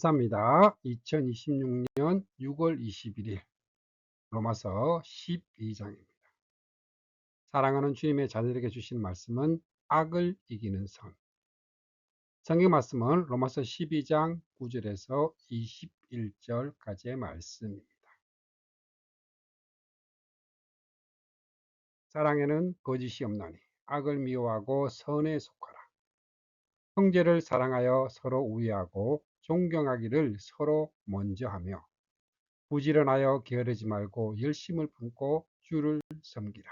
감사합니다. 2026년 6월 21일 로마서 12장입니다. 사랑하는 주님의 자녀들에게 주신 말씀은 악을 이기는 선. 성경 말씀은 로마서 12장 9절에서 21절까지의 말씀입니다. 사랑에는 거짓이 없나니 악을 미워하고 선에 속하라. 형제를 사랑하여 서로 우애하고 존경하기를 서로 먼저 하며 부지런하여 게으르지 말고 열심을 품고 주를 섬기라.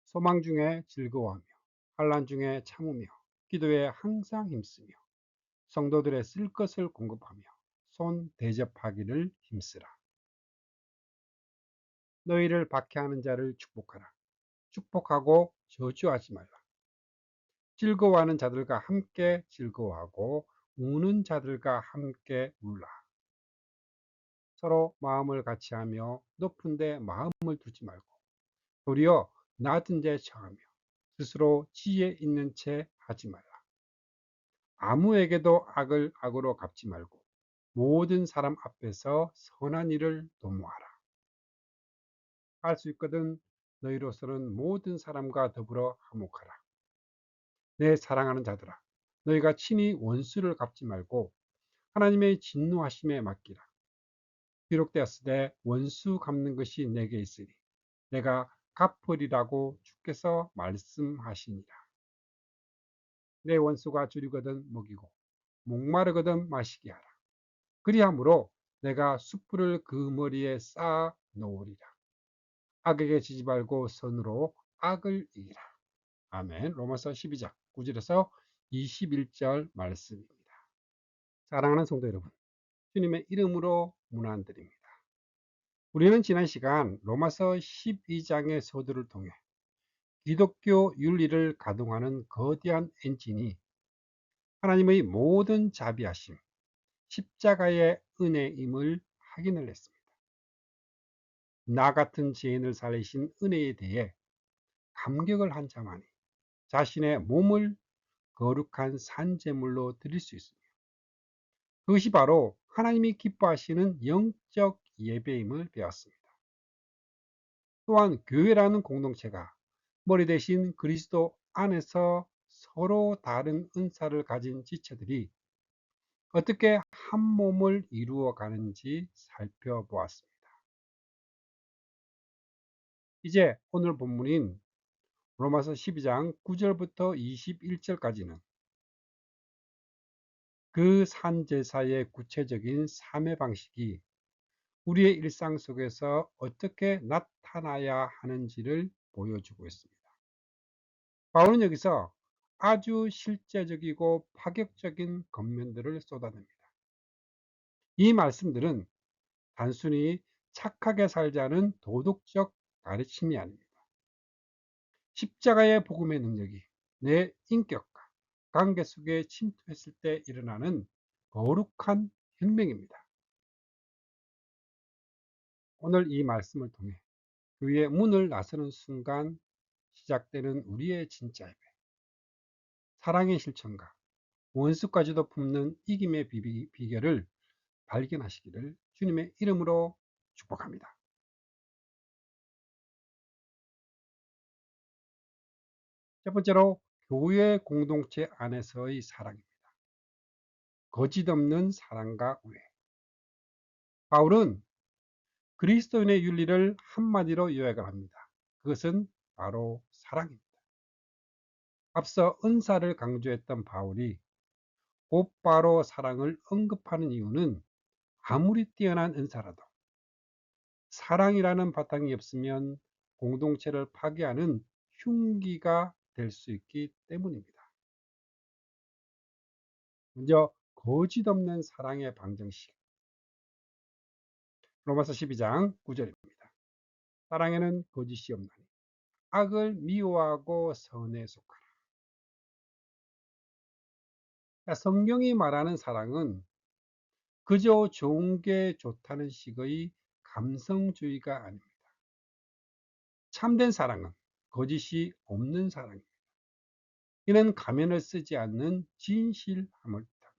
소망 중에 즐거워하며 환난 중에 참으며 기도에 항상 힘쓰며 성도들의 쓸 것을 공급하며 손 대접하기를 힘쓰라. 너희를 박해하는 자를 축복하라. 축복하고 저주하지 말라. 즐거워하는 자들과 함께 즐거워하고 우는 자들과 함께 울라. 서로 마음을 같이하며 높은 데 마음을 두지 말고 도리어 낮은 데 처하며 스스로 지혜 있는 채 하지 말라. 아무에게도 악을 악으로 갚지 말고 모든 사람 앞에서 선한 일을 도모하라. 할 수 있거든 너희로서는 모든 사람과 더불어 화목하라. 내 사랑하는 자들아, 너희가 친히 원수를 갚지 말고 하나님의 진노하심에 맡기라. 기록되었으되 원수 갚는 것이 내게 있으니 내가 갚으리라고 주께서 말씀하시니라. 내 원수가 줄이거든 먹이고 목마르거든 마시게 하라. 그리함으로 내가 숯불을 그 머리에 쌓아 놓으리라. 악에게 지지 말고 선으로 악을 이기라. 아멘. 로마서 12장 9절에서 21절 말씀입니다. 사랑하는 성도 여러분, 주님의 이름으로 문안드립니다. 우리는 지난 시간 로마서 12장의 서두를 통해 기독교 윤리를 가동하는 거대한 엔진이 하나님의 모든 자비하심, 십자가의 은혜임을 확인을 했습니다. 나 같은 죄인을 살리신 은혜에 대해 감격을 한 자만이 자신의 몸을 거룩한 산제물로 드릴 수 있으며 그것이 바로 하나님이 기뻐하시는 영적 예배임을 배웠습니다. 또한 교회라는 공동체가 머리 대신 그리스도 안에서 서로 다른 은사를 가진 지체들이 어떻게 한 몸을 이루어 가는지 살펴보았습니다. 이제 오늘 본문인 로마서 12장 9절부터 21절까지는 그 산제사의 구체적인 삶의 방식이 우리의 일상 속에서 어떻게 나타나야 하는지를 보여주고 있습니다. 바울은 여기서 아주 실제적이고 파격적인 겉면들을 쏟아냅니다. 이 말씀들은 단순히 착하게 살자는 도덕적 가르침이 아닙니다. 십자가의 복음의 능력이 내 인격과 관계 속에 침투했을 때 일어나는 거룩한 혁명입니다. 오늘 이 말씀을 통해 교회의 문을 나서는 순간 시작되는 우리의 진짜 예배, 사랑의 실천과 원수까지도 품는 이김의 비결을 발견하시기를 주님의 이름으로 축복합니다. 첫 번째로 교회 공동체 안에서의 사랑입니다. 거짓 없는 사랑과 우애. 바울은 그리스도인의 윤리를 한마디로 요약을 합니다. 그것은 바로 사랑입니다. 앞서 은사를 강조했던 바울이 곧바로 사랑을 언급하는 이유는 아무리 뛰어난 은사라도 사랑이라는 바탕이 없으면 공동체를 파괴하는 흉기가 될 수 있기 때문입니다. 먼저 거짓 없는 사랑의 방정식. 로마서 12장 9절입니다. 사랑에는 거짓이 없나니 악을 미워하고 선에 속하라. 성경이 말하는 사랑은 그저 좋은 게 좋다는 식의 감성주의가 아닙니다. 참된 사랑은 거짓이 없는 사랑입니다. 이는 가면을 쓰지 않는 진실함을 뜻합니다.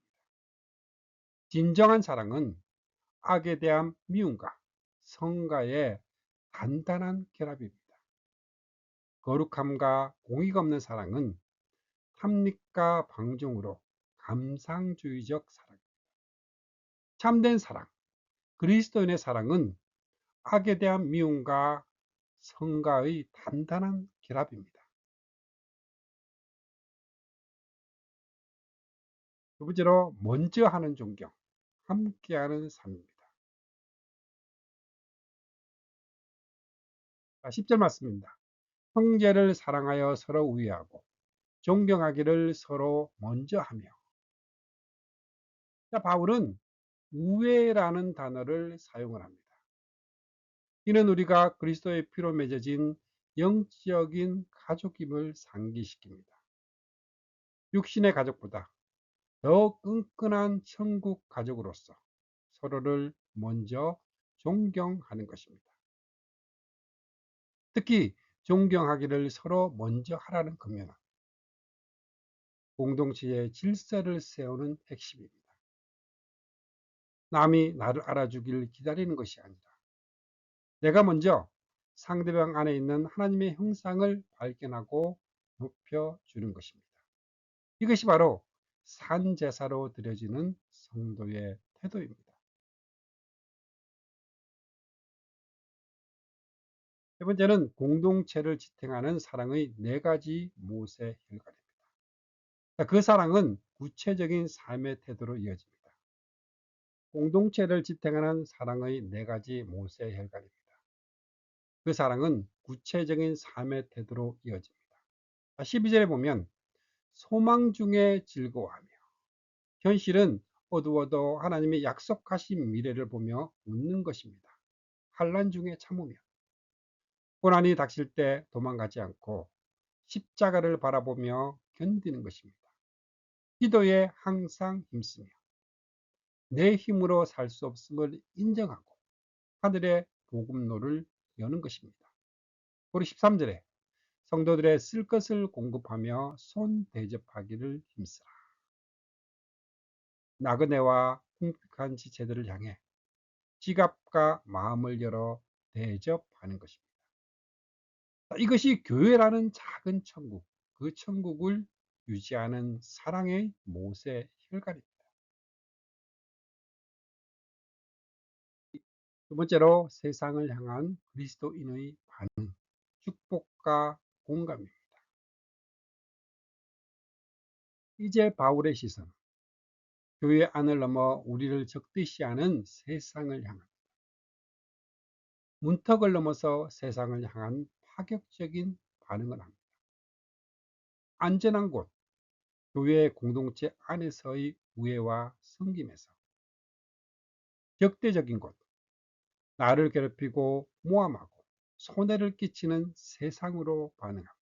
진정한 사랑은 악에 대한 미움과 성가의 단단한 결합입니다. 거룩함과 공의가 없는 사랑은 탐닉과 방종으로 감상주의적 사랑. 참된 사랑, 그리스도인의 사랑은 악에 대한 미움과 성가의 단단한 결합입니다. 두 번째로 먼저 하는 존경, 함께하는 삶입니다. 10절 말씀입니다. 형제를 사랑하여 서로 우애하고 존경하기를 서로 먼저 하며. 자, 바울은 우애라는 단어를 사용을 합니다. 이는 우리가 그리스도의 피로 맺어진 영적인 가족임을 상기시킵니다. 육신의 가족보다 더 끈끈한 천국 가족으로서 서로를 먼저 존경하는 것입니다. 특히 존경하기를 서로 먼저 하라는 금연은 공동체의 질서를 세우는 핵심입니다. 남이 나를 알아주기를 기다리는 것이 아니라 내가 먼저 상대방 안에 있는 하나님의 형상을 발견하고 높여주는 것입니다. 이것이 바로 산제사로 드려지는 성도의 태도입니다. 세 번째는 공동체를 지탱하는 사랑의 네 가지 모세 혈관입니다. 그 사랑은 구체적인 삶의 태도로 이어집니다. 공동체를 지탱하는 사랑의 네 가지 모세 혈관입니다. 그 사랑은 구체적인 삶의 태도로 이어집니다. 12절에 보면 소망 중에 즐거워하며 현실은 어두워도 하나님의 약속하신 미래를 보며 웃는 것입니다. 환난 중에 참으며 고난이 닥칠 때 도망가지 않고 십자가를 바라보며 견디는 것입니다. 기도에 항상 힘쓰며 내 힘으로 살 수 없음을 인정하고 하늘의 복음로를 여는 것입니다. 우리 13절에 성도들의 쓸 것을 공급하며 손 대접하기를 힘쓰라. 나그네와 궁핍한 지체들을 향해 지갑과 마음을 열어 대접하는 것입니다. 이것이 교회라는 작은 천국, 그 천국을 유지하는 사랑의 모세 혈관입니다. 두 번째로 세상을 향한 그리스도인의 반응, 축복과 공감입니다. 이제 바울의 시선, 교회 안을 넘어 우리를 적대시하는 세상을 향한, 문턱을 넘어서 세상을 향한 파격적인 반응을 합니다. 안전한 곳, 교회 공동체 안에서의 우애와 섬김에서, 적대적인 곳, 나를 괴롭히고 모함하고 손해를 끼치는 세상으로 반응합니다.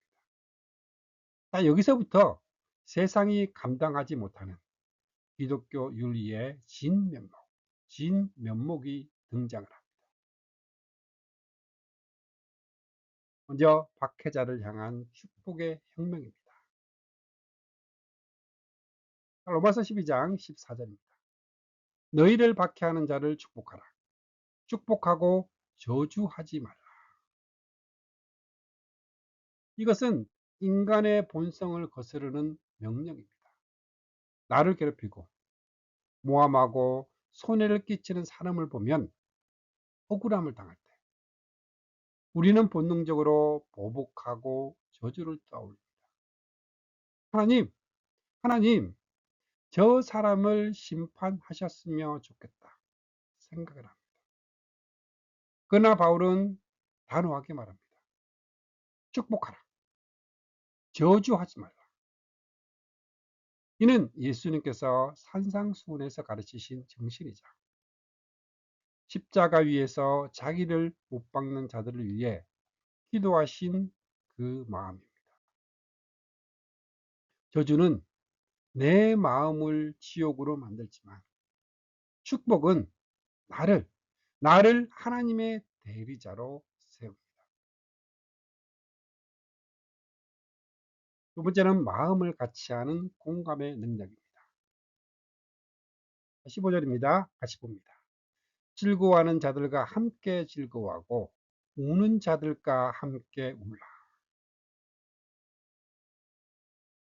여기서부터 세상이 감당하지 못하는 기독교 윤리의 진면목이 등장을 합니다. 먼저 박해자를 향한 축복의 혁명입니다. 로마서 12장 14절입니다. 너희를 박해하는 자를 축복하라. 축복하고 저주하지 말라. 이것은 인간의 본성을 거스르는 명령입니다. 나를 괴롭히고 모함하고 손해를 끼치는 사람을 보면 억울함을 당할 때 우리는 본능적으로 보복하고 저주를 떠올립니다. 하나님, 하나님, 저 사람을 심판하셨으면 좋겠다 생각을 합니다. 그러나 바울은 단호하게 말합니다. 축복하라. 저주하지 말라. 이는 예수님께서 산상수훈에서 가르치신 정신이자 십자가 위에서 자기를 못 박는 자들을 위해 기도하신 그 마음입니다. 저주는 내 마음을 지옥으로 만들지만 축복은 나를 하나님의 대리자로 세웁니다. 두 번째는 마음을 같이 하는 공감의 능력입니다. 15절입니다. 같이 봅니다. 즐거워하는 자들과 함께 즐거워하고 우는 자들과 함께 울라.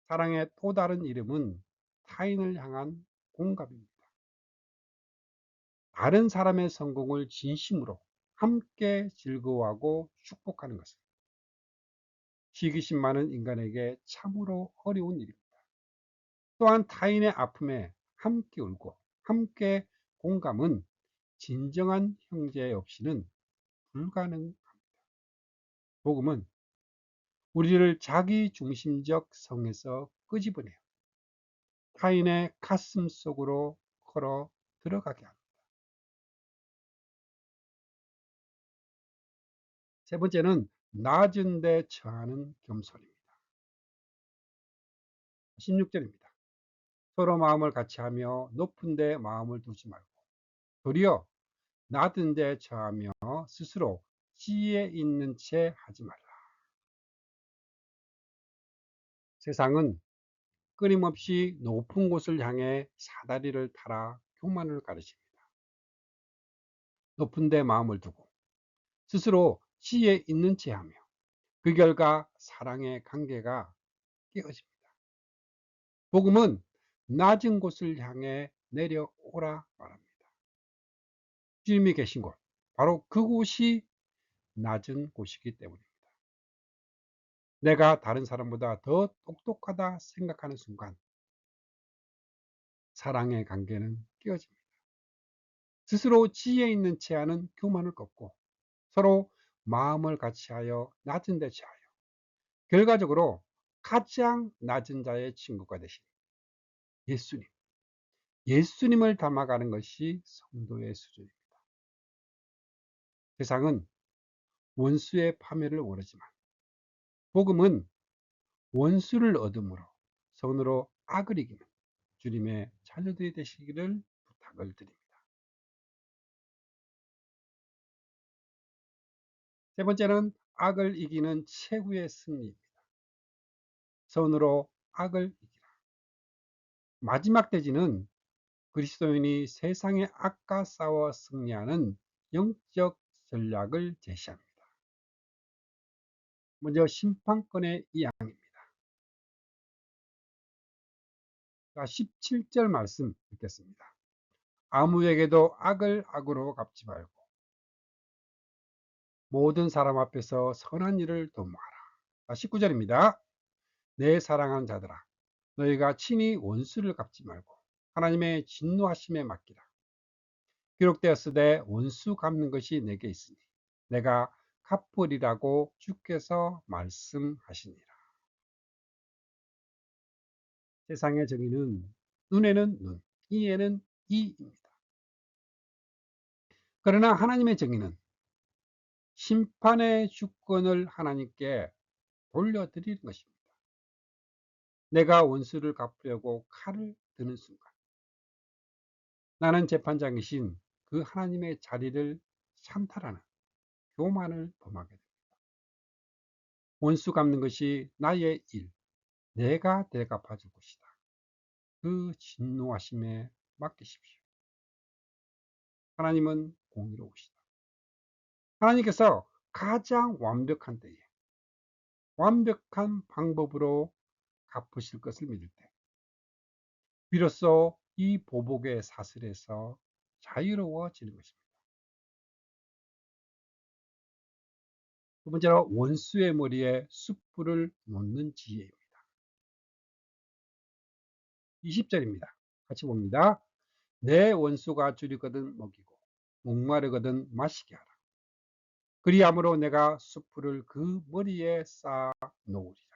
사랑의 또 다른 이름은 타인을 향한 공감입니다. 다른 사람의 성공을 진심으로 함께 즐거워하고 축복하는 것은 시기심 많은 인간에게 참으로 어려운 일입니다. 또한 타인의 아픔에 함께 울고 함께 공감은 진정한 형제 없이는 불가능합니다. 복음은 우리를 자기 중심적 성에서 끄집어내어 타인의 가슴 속으로 걸어 들어가게 합니다. 세 번째는 낮은 데 처하는 겸손입니다. 16절입니다. 서로 마음을 같이하며 높은 데 마음을 두지 말고 도리어 낮은 데 처하며 스스로 지혜 있는 채 하지 말라. 세상은 끊임없이 높은 곳을 향해 사다리를 타라 교만을 가르칩니다. 높은 데 마음을 두고 스스로 지혜 있는 채 하며 그 결과 사랑의 관계가 깨어집니다. 복음은 낮은 곳을 향해 내려오라 말합니다. 주님이 계신 곳, 바로 그곳이 낮은 곳이기 때문입니다. 내가 다른 사람보다 더 똑똑하다 생각하는 순간 사랑의 관계는 깨어집니다. 스스로 지혜 있는 채 하는 교만을 꺾고 서로 마음을 같이하여 낮은 데 처하여 결과적으로 가장 낮은 자의 친구가 되신 예수님, 예수님을 닮아가는 것이 성도의 수준입니다. 세상은 원수의 파멸을 원하지만 복음은 원수를 얻음으로 선으로 악을 이기는 주님의 자녀들이 되시기를 부탁을 드립니다. 세 번째는 악을 이기는 최후의 승리입니다. 선으로 악을 이기라. 마지막 대지는 그리스도인이 세상의 악과 싸워 승리하는 영적 전략을 제시합니다. 먼저 심판권의 이양입니다. 17절 말씀 읽겠습니다. 아무에게도 악을 악으로 갚지 말고 모든 사람 앞에서 선한 일을 도모하라. 19절입니다. 내 사랑하는 자들아, 너희가 친히 원수를 갚지 말고 하나님의 진노하심에 맡기라. 기록되었으되 원수 갚는 것이 내게 있으니 내가 갚으리라고 주께서 말씀하시니라. 세상의 정의는 눈에는 눈, 이에는 이입니다. 그러나 하나님의 정의는 심판의 주권을 하나님께 돌려드리는 것입니다. 내가 원수를 갚으려고 칼을 드는 순간 나는 재판장이신 그 하나님의 자리를 찬탈하는 교만을 범하게 됩니다. 원수 갚는 것이 나의 일, 내가 대갚아 줄 것이다. 그 진노하심에 맡기십시오. 하나님은 공의로우시다. 하나님께서 가장 완벽한 때에 완벽한 방법으로 갚으실 것을 믿을 때 비로소 이 보복의 사슬에서 자유로워지는 것입니다. 두 번째로 원수의 머리에 숯불을 놓는 지혜입니다. 20절입니다. 같이 봅니다. 내 원수가 줄이거든 먹이고 목마르거든 마시게 하라. 그리함으로 내가 숯불을 그 머리에 쌓아 놓으리라.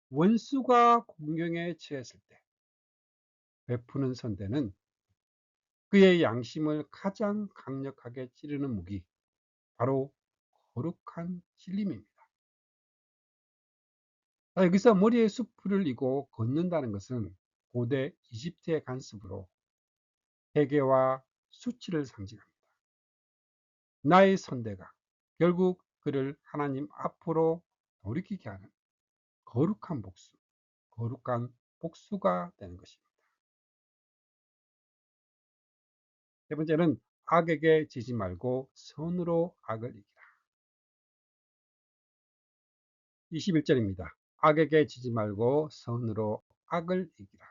원수가 공경에 처했을 때 베푸는 선대는 그의 양심을 가장 강력하게 찌르는 무기, 바로 거룩한 진림입니다. 여기서 머리에 숯불을 이고 걷는다는 것은 고대 이집트의 관습으로 회개와 수치를 상징합니다. 나의 선대가 결국 그를 하나님 앞으로 돌이키게 하는 거룩한 복수, 거룩한 복수가 되는 것입니다. 세 번째는 악에게 지지 말고 선으로 악을 이기라. 21절입니다. 악에게 지지 말고 선으로 악을 이기라.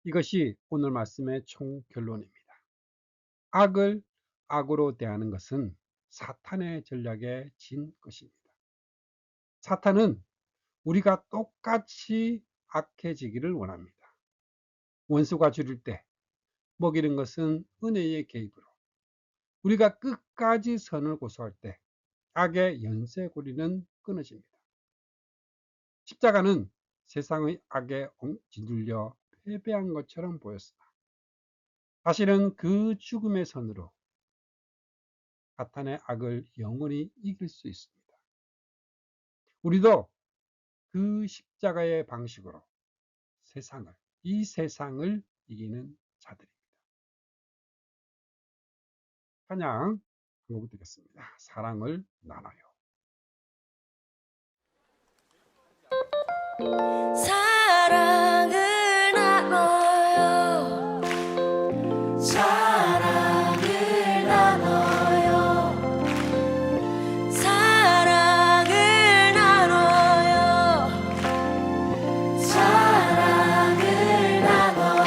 이것이 오늘 말씀의 총 결론입니다. 악을 악으로 대하는 것은 사탄의 전략에 진 것입니다. 사탄은 우리가 똑같이 악해지기를 원합니다. 원수가 줄일 때 먹이는 것은 은혜의 개입으로, 우리가 끝까지 선을 고수할 때 악의 연쇄고리는 끊어집니다. 십자가는 세상의 악에 짓눌려 패배한 것처럼 보였으나 사실은 그 죽음의 선으로 사탄의 악을 영원히 이길 수 있습니다. 우리도 그 십자가의 방식으로 이 세상을 이기는 자들입니다. 찬양 한곡 드리겠습니다. 사랑을 나눠요. 사랑을 나눠요. 사랑을 나눠요. 사랑을 나눠요. 사랑을 나눠요.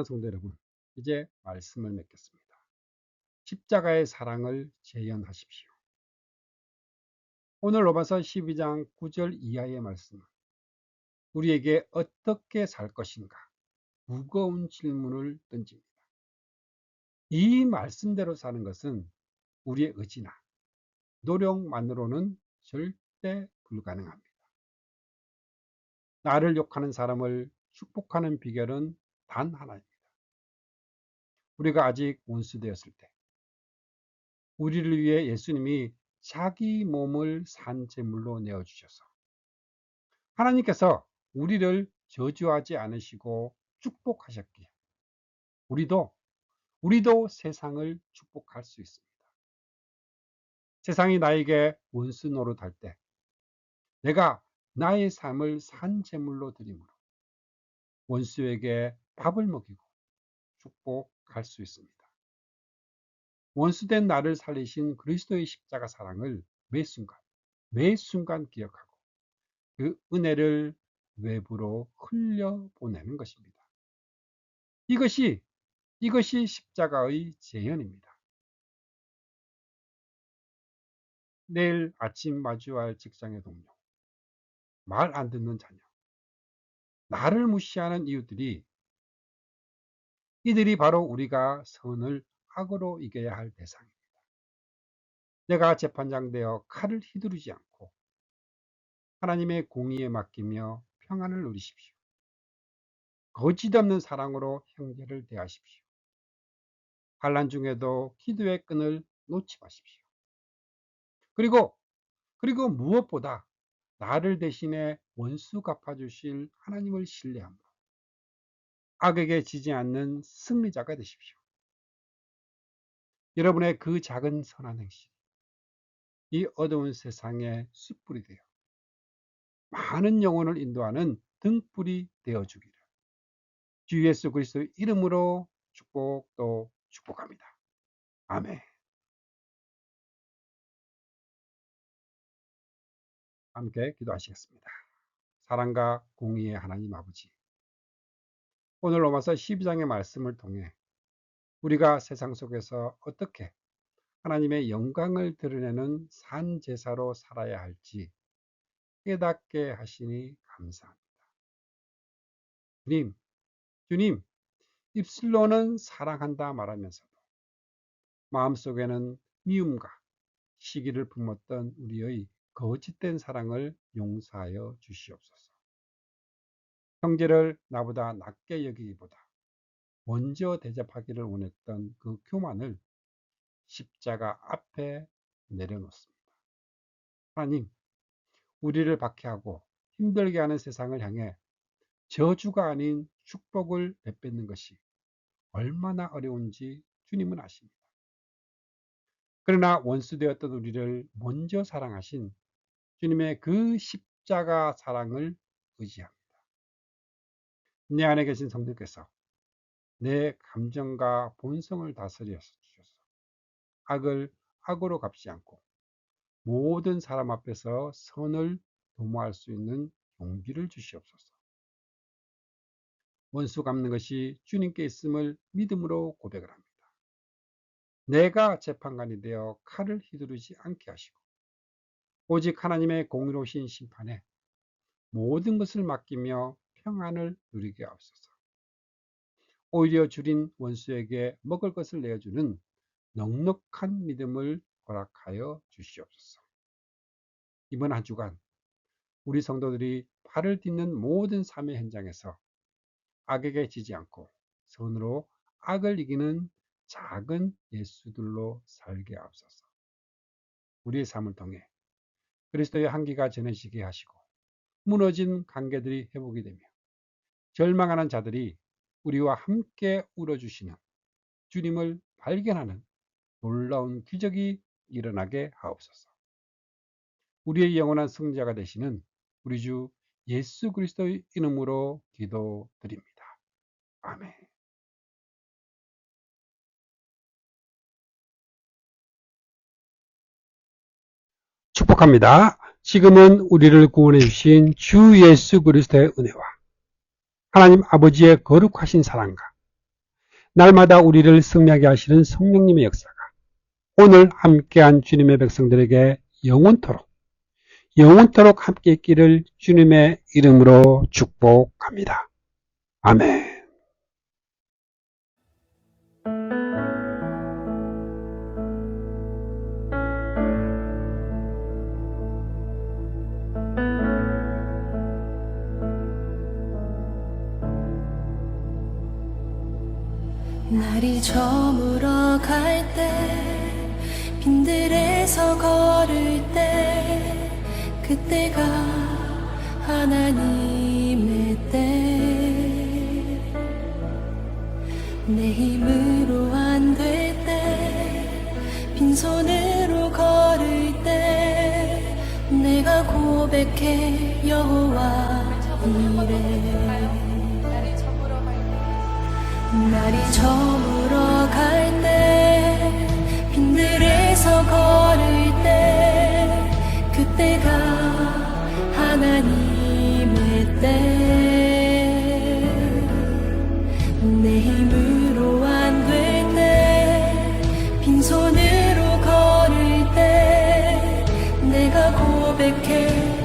성도 여러분, 이제 말씀을 맺겠습니다. 십자가의 사랑을 재현하십시오. 오늘 로마서 12장 9절 이하의 말씀은 우리에게 어떻게 살 것인가 무거운 질문을 던집니다. 이 말씀대로 사는 것은 우리의 의지나 노력만으로는 절대 불가능합니다. 나를 욕하는 사람을 축복하는 비결은 단 하나입니다. 우리가 아직 원수되었을 때 우리를 위해 예수님이 자기 몸을 산 제물로 내어주셔서 하나님께서 우리를 저주하지 않으시고 축복하셨기에 우리도 세상을 축복할 수 있습니다. 세상이 나에게 원수 노릇할 때 내가 나의 삶을 산 제물로 드림으로 원수에게 밥을 먹이고 축복할 수 있습니다. 원수된 나를 살리신 그리스도의 십자가 사랑을 매 순간 기억하고 그 은혜를 외부로 흘려보내는 것입니다. 이것이 십자가의 재현입니다. 내일 아침 마주할 직장의 동료, 말 안 듣는 자녀, 나를 무시하는 이웃들이 이들이 바로 우리가 선을 악으로 이겨야 할 대상입니다. 내가 재판장 되어 칼을 휘두르지 않고 하나님의 공의에 맡기며 평안을 누리십시오. 거짓없는 사랑으로 형제를 대하십시오. 환난 중에도 기도의 끈을 놓지 마십시오. 그리고 무엇보다 나를 대신해 원수 갚아주실 하나님을 신뢰함으로 악에게 지지 않는 승리자가 되십시오. 여러분의 그 작은 선한 행실, 이 어두운 세상의 숯불이 되어 많은 영혼을 인도하는 등불이 되어주기를 주 예수 그리스도의 이름으로 축복합니다. 아멘. 함께 기도하시겠습니다. 사랑과 공의의 하나님 아버지, 오늘 로마서 12장의 말씀을 통해 우리가 세상 속에서 어떻게 하나님의 영광을 드러내는 산 제사로 살아야 할지 깨닫게 하시니 감사합니다. 주님, 입술로는 사랑한다 말하면서도 마음속에는 미움과 시기를 품었던 우리의 거짓된 사랑을 용서하여 주시옵소서. 형제를 나보다 낮게 여기기보다 먼저 대접하기를 원했던 그 교만을 십자가 앞에 내려놓습니다. 하나님, 우리를 박해하고 힘들게 하는 세상을 향해 저주가 아닌 축복을 내뱉는 것이 얼마나 어려운지 주님은 아십니다. 그러나 원수되었던 우리를 먼저 사랑하신 주님의 그 십자가 사랑을 의지합니다. 내 안에 계신 성령께서 내 감정과 본성을 다스려 주셔서 악을 악으로 갚지 않고 모든 사람 앞에서 선을 도모할 수 있는 용기를 주시옵소서. 원수 갚는 것이 주님께 있음을 믿음으로 고백을 합니다. 내가 재판관이 되어 칼을 휘두르지 않게 하시고 오직 하나님의 공의로우신 심판에 모든 것을 맡기며 평안을 누리게 하옵소서. 오히려 줄인 원수에게 먹을 것을 내어주는 넉넉한 믿음을 허락하여 주시옵소서. 이번 한 주간 우리 성도들이 발을 딛는 모든 삶의 현장에서 악에게 지지 않고 선으로 악을 이기는 작은 예수들로 살게 하옵소서. 우리의 삶을 통해 그리스도의 향기가 전해지게 하시고 무너진 관계들이 회복이 되며 절망하는 자들이 우리와 함께 울어주시는 주님을 발견하는 놀라운 기적이 일어나게 하옵소서. 우리의 영원한 승자가 되시는 우리 주 예수 그리스도의 이름으로 기도드립니다. 아멘. 축복합니다. 지금은 우리를 구원해 주신 주 예수 그리스도의 은혜와 하나님 아버지의 거룩하신 사랑과 날마다 우리를 승리하게 하시는 성령님의 역사가 오늘 함께한 주님의 백성들에게 영원토록 함께 있기를 주님의 이름으로 축복합니다. 아멘. 날이 저물어 갈 때 빈들에서 걸을 때 그때가 하나님의 때 내 힘으로 안 될 때 빈손으로 걸을 때 내가 고백해 여호와 이래 날이 저물어 갈 때 빈들에서 걸을 때 그때가 하나님의 때 내 힘으로 안 될 때 빈손으로 걸을 때 내가 고백해